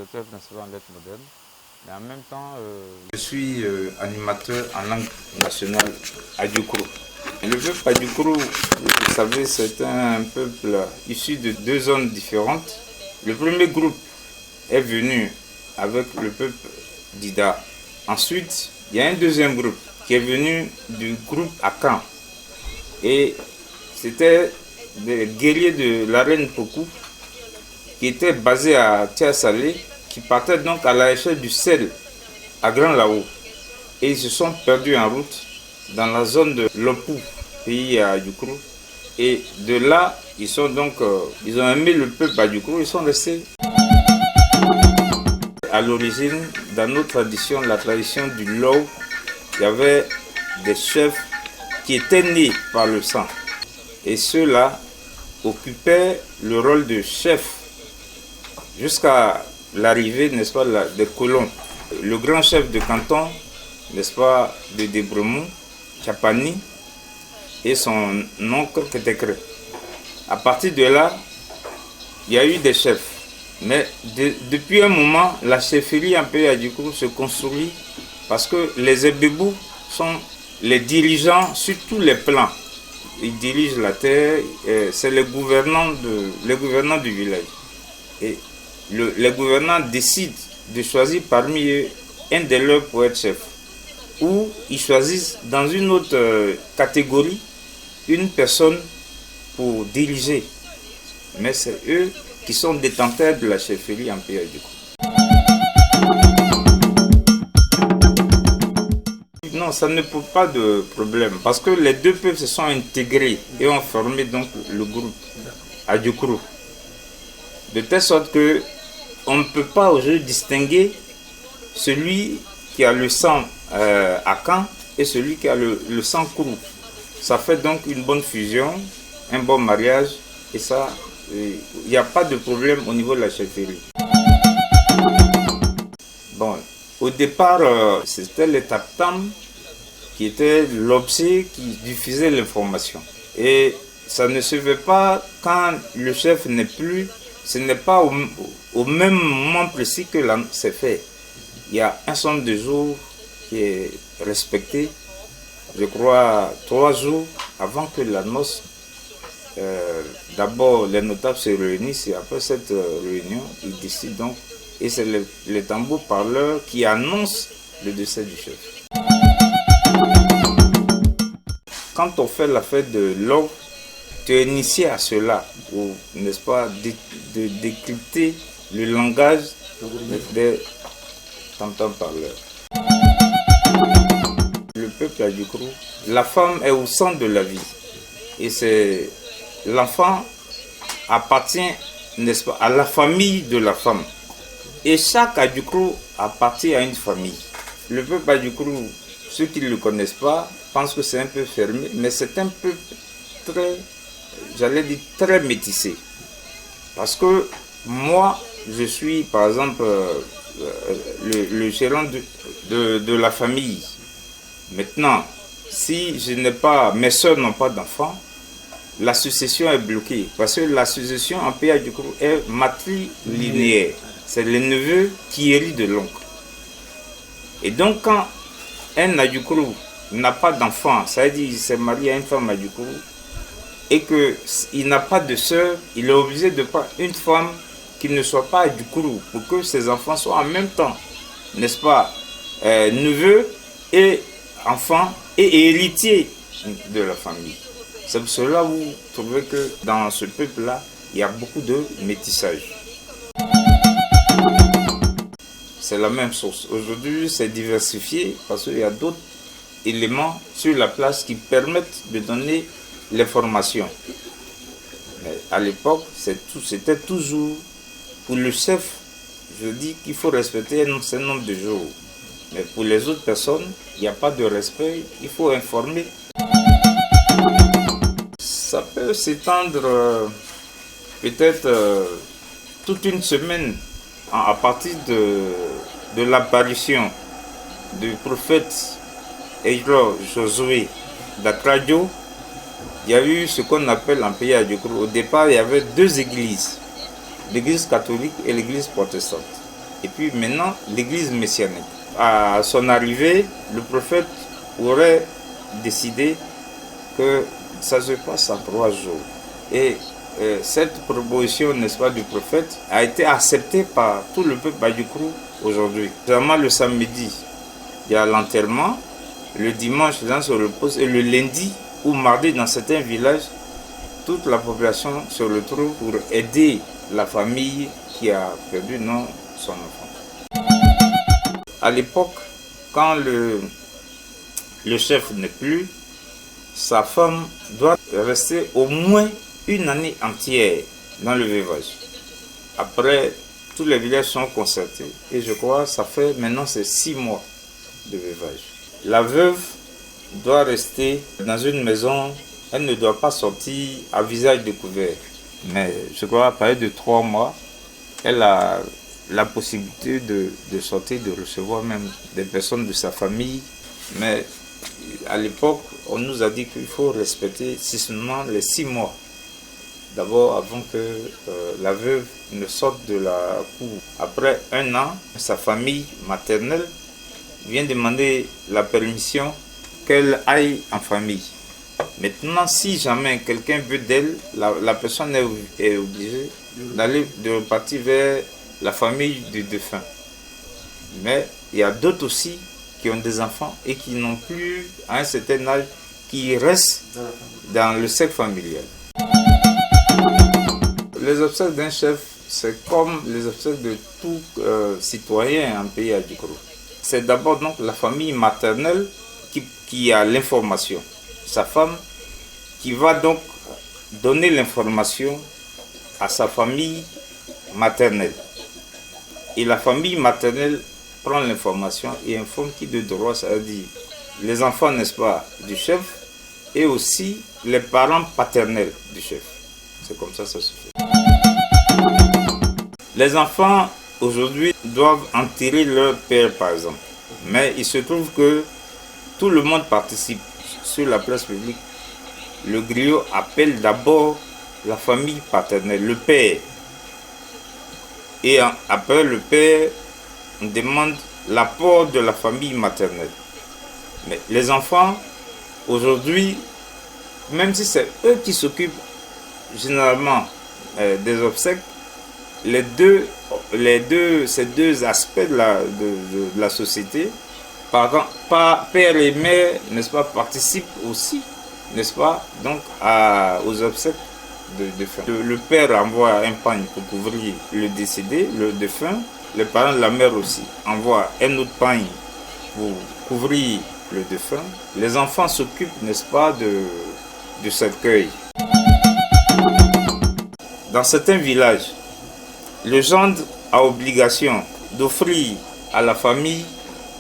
docteur principal en lettres modernes. Mais en même temps, je suis animateur en langue nationale Adjukru. Le peuple Adjukru, vous savez, c'est un peuple issu de deux zones différentes. Le premier groupe est venu avec le peuple d'Ida. Ensuite, il y a un deuxième groupe qui est venu du groupe Akan. Et c'était des guerriers de la reine Pokou qui étaient basés à Tia-Salé, qui partaient donc à la recherche du sel à Grand Lao. Et ils se sont perdus en route dans la zone de Lopou, pays à Adjukru. Et de là, ils ont aimé le peuple Adjukru, ils sont restés. À l'origine, dans nos traditions, la tradition du Lao, il y avait des chefs qui étaient nés par le sang. Et ceux-là occupaient le rôle de chef jusqu'à l'arrivée, n'est-ce pas, des colons. Le grand chef de canton, n'est-ce pas, de Debremont, Chapani, et son oncle Ketekre. À partir de là, il y a eu des chefs. Mais depuis un moment, la chefferie en pays Adjukru se construit parce que les Ebebou sont les dirigeants sur tous les plans. Ils dirigent la terre, c'est les gouvernants du village. Et les gouvernants décident de choisir parmi eux un de leurs pour être chef. Ou ils choisissent dans une autre catégorie une personne pour diriger. Mais c'est eux qui sont détenteurs de la chefferie en pays Adjukru. Non, ça ne pose pas de problème parce que les deux peuples se sont intégrés et ont formé donc le groupe Adjukru. De telle sorte que on ne peut pas aujourd'hui distinguer celui qui a le sang Akan et celui qui a le sang Kourou. Ça fait donc une bonne fusion, un bon mariage et ça, il n'y a pas de problème au niveau de la chefferie. Bon, au départ, c'était les Taptam qui était l'objet qui diffusait l'information. Et ça ne se fait pas quand le chef n'est plus, ce n'est pas au même moment précis que c'est fait. Il y a un certain nombre de jours qui est respecté, je crois 3 jours avant que la noce. D'abord, les notables se réunissent et après cette réunion, ils décident donc, et c'est les tambours parleurs qui annoncent le décès du chef. Quand on fait la fête de l'or, tu es initié à cela, n'est-ce pas, de décrypter le langage des tambours parleurs. Le peuple Adjukru, la femme est au centre de la vie. Et c'est l'enfant appartient, n'est-ce pas, à la famille de la femme. Et chaque Adjukru appartient à une famille. Le peuple Adjukru, ceux qui ne le connaissent pas, pensent que c'est un peu fermé, mais c'est un peuple très, j'allais dire, très métissé. Parce que moi, je suis, par exemple, le gérant de la famille. Maintenant, si je n'ai pas, mes soeurs n'ont pas d'enfants, la succession est bloquée. Parce que la succession en pays Adjukru est matrilinéaire. C'est le neveu qui hérite de l'oncle. Et donc, quand un Adjukru n'a pas d'enfant, ça veut dire qu'il s'est marié à une femme Adjukru, et qu'il n'a pas de sœur, il est obligé de prendre une femme qui ne soit pas Adjukru pour que ses enfants soient en même temps, n'est-ce pas, neveu et enfant et héritier de la famille. C'est pour cela que vous trouvez que dans ce peuple-là, il y a beaucoup de métissage. C'est la même source. Aujourd'hui, c'est diversifié parce qu'il y a d'autres éléments sur la place qui permettent de donner l'information. Mais à l'époque, c'était toujours pour le chef, je dis qu'il faut respecter un certain nombre de jours. Mais pour les autres personnes, il n'y a pas de respect, il faut informer. Ça peut s'étendre peut-être toute une semaine à partir de l'apparition du prophète Eiro Josué d'Akradio. Il y a eu ce qu'on appelle en pays Adjukru. Au départ, il y avait 2 églises, l'église catholique et l'église protestante. et puis maintenant l'église messianique. À son arrivée, le prophète aurait décidé que ça se passe en 3 jours. Et cette proposition, n'est-ce pas, du prophète a été acceptée par tout le peuple Badjoukrou aujourd'hui. Généralement le samedi, il y a l'enterrement, le dimanche, les gens se reposent, et le lundi ou mardi, dans certains villages, toute la population se retrouve pour aider la famille qui a perdu son enfant. À l'époque, quand le chef n'est plus, sa femme doit rester au moins une année entière dans le veuvage. Après, tous les villages sont concertés et je crois que ça fait maintenant c'est 6 mois de veuvage. La veuve doit rester dans une maison, elle ne doit pas sortir à visage découvert. Mais je crois à partir de 3 mois, elle a la possibilité de sortir, de recevoir même des personnes de sa famille. Mais à l'époque, on nous a dit qu'il faut respecter systématiquement les 6 mois. D'abord, avant que la veuve ne sorte de la cour. Après 1 an, sa famille maternelle vient demander la permission qu'elle aille en famille. Maintenant, si jamais quelqu'un veut d'elle, la personne est obligée de repartir vers la famille du défunt. Mais il y a d'autres aussi qui ont des enfants et qui n'ont plus, à un certain âge, qui restent dans le cercle familial. Les obsèques d'un chef, c'est comme les obsèques de tout citoyen en pays Adjoukrou. C'est d'abord donc la famille maternelle qui a l'information. Sa femme qui va donc donner l'information à sa famille maternelle. Et la famille maternelle prend l'information et informe qui de droit, c'est-à-dire les enfants, n'est-ce pas, du chef et aussi les parents paternels du chef. C'est comme ça se fait. Les enfants aujourd'hui doivent enterrer leur père par exemple. Mais il se trouve que tout le monde participe sur la place publique. Le griot appelle d'abord la famille paternelle, le père. Et après le père, on demande l'apport de la famille maternelle. Mais les enfants, aujourd'hui, même si c'est eux qui s'occupent généralement des obsèques, ces deux aspects de la société, père et mère, n'est-ce pas, participent aussi, n'est-ce pas, donc aux obsèques de défunt. Le père envoie un pagne pour couvrir le décédé, le défunt. Les parents de la mère aussi envoient un autre pagne pour couvrir le défunt. Les enfants s'occupent, n'est-ce pas, de cercueil. Dans certains villages, le gendre a obligation d'offrir à la famille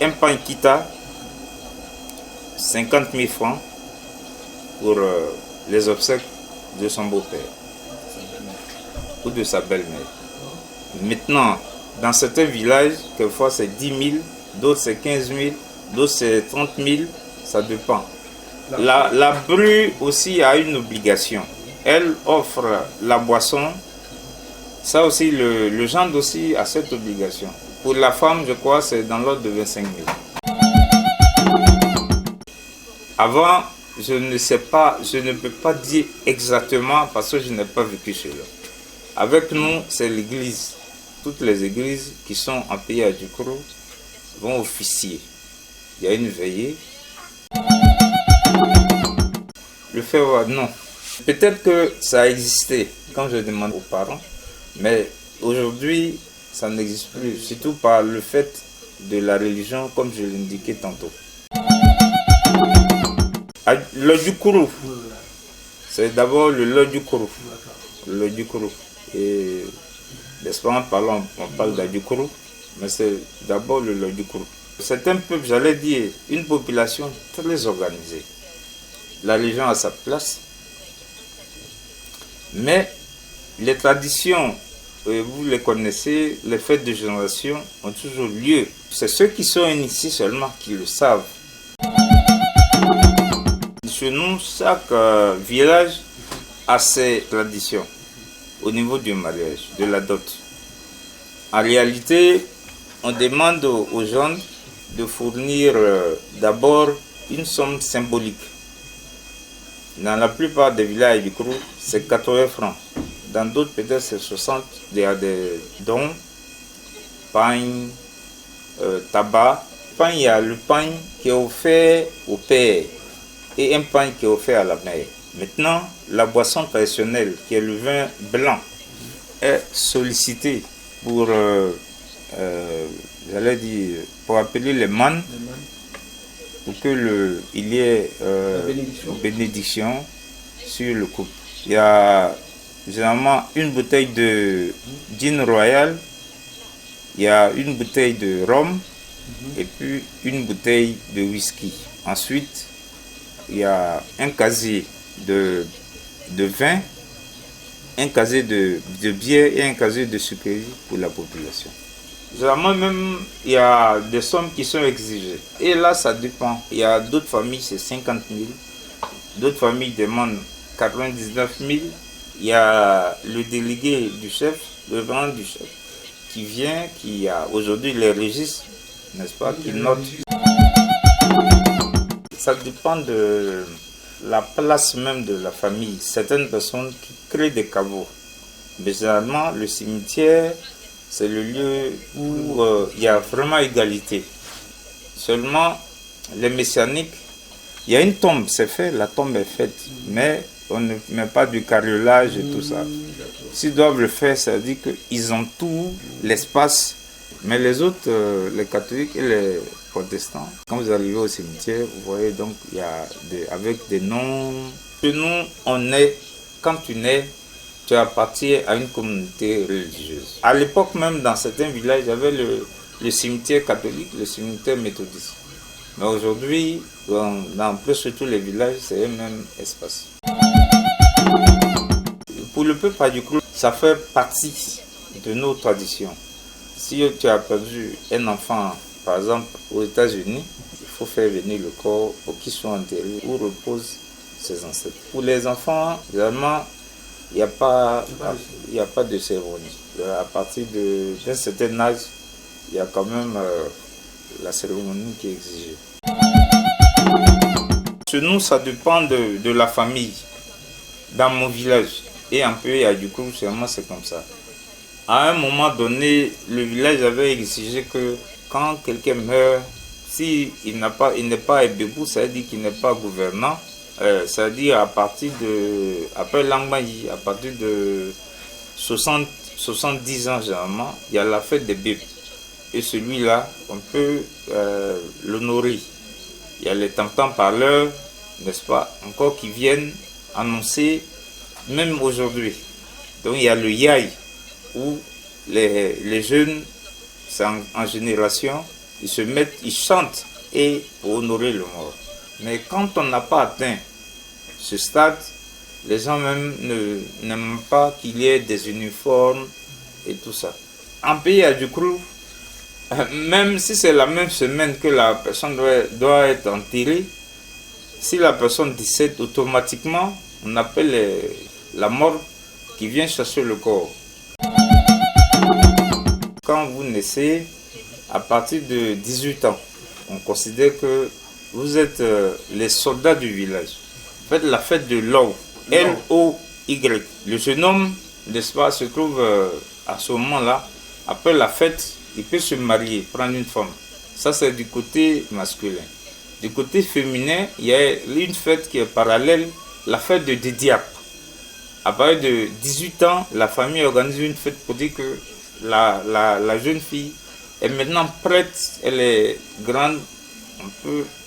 un pain kita, 50 000 francs pour les obsèques de son beau-père ou de sa belle-mère. Maintenant, dans certains villages, quelquefois c'est 10 000, d'autres c'est 15 000, d'autres c'est 30 000, ça dépend. La bru aussi a une obligation. Elle offre la boisson. Ça aussi, le gendre aussi a cette obligation. Pour la femme, je crois, c'est dans l'ordre de 25 000. Avant, je ne sais pas, je ne peux pas dire exactement parce que je n'ai pas vécu cela. Avec nous, c'est l'église. Toutes les églises qui sont en pays Adjoukrou vont officier. Il y a une veillée. Le faire, non. Peut-être que ça a existé quand je demande aux parents, mais aujourd'hui, ça n'existe plus, surtout par le fait de la religion, comme je l'indiquais tantôt. L'Odjoukrou, c'est d'abord le Lodjoukrou. L'Odjoukrou. Et n'est-ce pas, on parle d'Adjoukrou, mais c'est d'abord le Lodjoukrou. C'est un peuple, j'allais dire, une population très organisée. La religion a sa place, mais les traditions, vous les connaissez, les fêtes de génération ont toujours lieu. C'est ceux qui sont initiés seulement qui le savent. Chez nous, chaque village a ses traditions au niveau du mariage, de la dot. En réalité, on demande aux gens de fournir d'abord une somme symbolique. Dans la plupart des villages du Krou, c'est 80 francs. Dans d'autres, peut-être c'est 60. Il y a des dons, pain, tabac. Pain, il y a le pain qui est offert au père et un pain qui est offert à la mère. Maintenant, la boisson traditionnelle, qui est le vin blanc, est sollicitée pour, j'allais dire, pour appeler les mannes, pour que il y ait bénédiction sur le couple. Il y a généralement une bouteille de gin royal, il y a une bouteille de rhum et puis une bouteille de whisky. Ensuite, il y a un casier de vin, un casier de bière et un casier de sucreries pour la population. Généralement même, il y a des sommes qui sont exigées. Et là, ça dépend. Il y a d'autres familles, c'est 50 000. D'autres familles demandent 99 000. Il y a le délégué du chef, le grand du chef, qui vient, qui a aujourd'hui les registres, n'est-ce pas, qui note. Ça dépend de la place même de la famille. Certaines personnes qui créent des caveaux. Mais généralement, le cimetière, c'est le lieu où il y a vraiment égalité. Seulement, les messianiques, il y a une tombe, c'est fait, la tombe est faite, mais on ne met pas du carrelage et tout ça. S'ils doivent le faire, ça veut dire qu'ils ont tout l'espace, mais les autres, les catholiques et les protestants, quand vous arrivez au cimetière, vous voyez donc, il y a avec des noms. Chez nous, on est, quand tu nais, tu appartiens à une communauté religieuse. À l'époque même, dans certains villages, il y avait le cimetière catholique, le cimetière méthodiste. Mais aujourd'hui, dans presque tous les villages, c'est le même espace. Pour le peuple du Krou, ça fait partie de nos traditions. Si tu as perdu un enfant, par exemple, aux États-Unis, il faut faire venir le corps pour qu'il soit enterré où reposent ses ancêtres. Pour les enfants, également, il n'y a pas de cérémonie. À partir d'un certain âge, il y a quand même la cérémonie qui est exigée. Chez nous, ça dépend de la famille. Dans mon village et un peu à du coup, c'est comme ça. À un moment donné, le village avait exigé que quand quelqu'un meurt, s'il n'est pas debout, ça veut dire qu'il n'est pas gouvernant. C'est-à-dire à partir après Langmayi, à partir de 70 ans généralement, il y a la fête des bébés. Et celui-là, on peut l'honorer. Il y a les tam-tams parleurs, n'est-ce pas, encore qui viennent annoncer, même aujourd'hui. Donc il y a le yai, où les jeunes, c'est en génération, ils se mettent, ils chantent et pour honorer le mort. Mais quand on n'a pas atteint ce stade, les gens même n'aiment pas qu'il y ait des uniformes et tout ça. En pays à du Krou, même si c'est la même semaine que la personne doit être enterrée, si la personne décède automatiquement, on appelle la morgue qui vient chercher le corps. Quand vous naissez, à partir de 18 ans, on considère que vous êtes les soldats du village. Faites la fête de l'O, L-O-Y. Le jeune homme, n'est-ce pas, se trouve à ce moment-là, après la fête, il peut se marier, prendre une femme. Ça, c'est du côté masculin. Du côté féminin, il y a une fête qui est parallèle, la fête de Didiap. À partir de 18 ans, la famille organise une fête pour dire que la jeune fille est maintenant prête, elle est grande,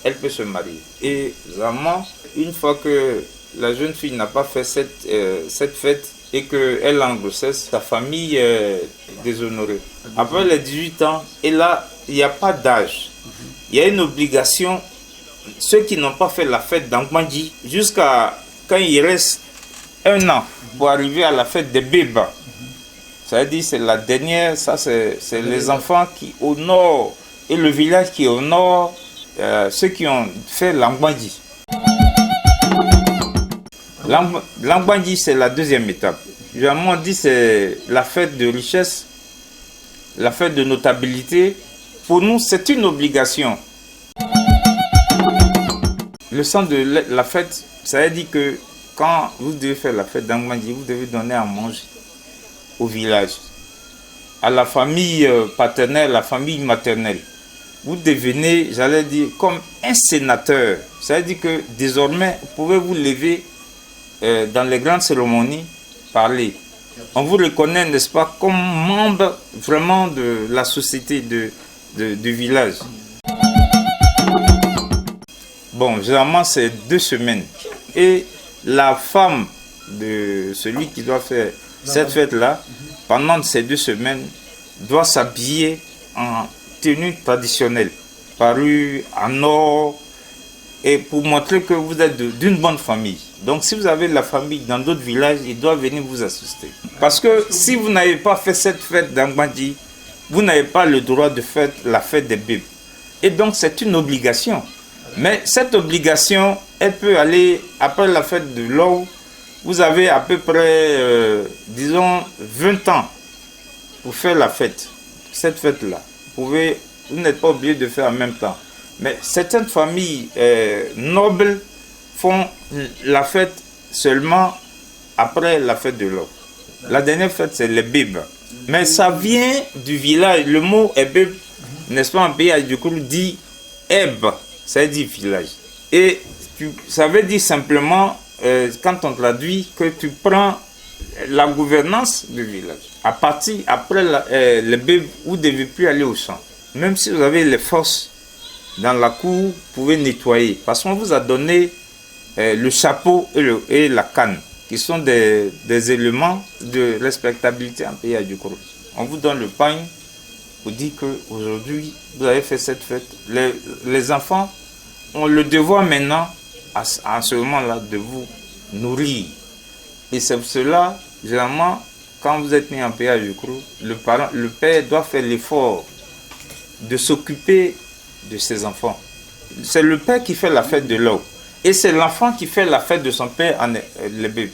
elle peut se marier. Et vraiment, une fois que la jeune fille n'a pas fait cette fête et qu'elle est en grossesse, sa famille est déshonorée. Après les 18 ans, et là, il n'y a pas d'âge. Il y a une obligation. Ceux qui n'ont pas fait la fête d'Angmandji, jusqu'à quand il reste un an pour arriver à la fête des bébés. Ça veut dire c'est la dernière, ça c'est les enfants qui honorent, et le village qui honore ceux qui ont fait l'Angmandji. L'Angmandji, c'est la deuxième étape. Généralement, on dit c'est la fête de richesse, la fête de notabilité pour nous, c'est une obligation. Le sens de la fête, ça veut dire que quand vous devez faire la fête d'Angmandji, vous devez donner à manger au village, à la famille paternelle, la famille maternelle. Vous devenez, j'allais dire, comme un sénateur. Ça veut dire que désormais, vous pouvez vous lever dans les grandes cérémonies, parler. On vous reconnaît, n'est-ce pas, comme membre vraiment de la société du village. Bon, généralement, c'est 2 semaines. Et la femme de celui qui doit faire cette fête-là, pendant ces 2 semaines, doit s'habiller en tenue traditionnelle, parure en or, et pour montrer que vous êtes d'une bonne famille. Donc si vous avez la famille dans d'autres villages, ils doivent venir vous assister. Parce que si vous n'avez pas fait cette fête d'Angmandji, vous n'avez pas le droit de faire la fête des bébés. Et donc c'est une obligation. Mais cette obligation, elle peut aller après la fête de l'eau. Vous avez à peu près, disons, 20 ans pour faire la fête. Cette fête-là. Vous n'êtes pas obligé de faire en même temps. Mais certaines familles nobles font la fête seulement après la fête de l'eau. La dernière fête, c'est les bibes. Mais ça vient du village. Le mot ebib, n'est-ce pas, en pays Adjoukourou dit eb, ça veut dire village. Et ça veut dire simplement, quand on traduit, que tu prends la gouvernance du village. À partir, après les bibes, vous ne devez plus aller au champ. Même si vous avez les forces dans la cour, vous pouvez nettoyer. Parce qu'on vous a donné le chapeau et la canne, qui sont des éléments de respectabilité en pays Adjoukourou. On vous donne le pain pour dire qu'aujourd'hui, vous avez fait cette fête. Les enfants ont le devoir maintenant, à ce moment-là, de vous nourrir. Et c'est pour cela, généralement, quand vous êtes né en pays Adjoukourou, le père doit faire l'effort de s'occuper de ses enfants. C'est le père qui fait la fête de l'eau. Et c'est l'enfant qui fait la fête de son père, les bébés.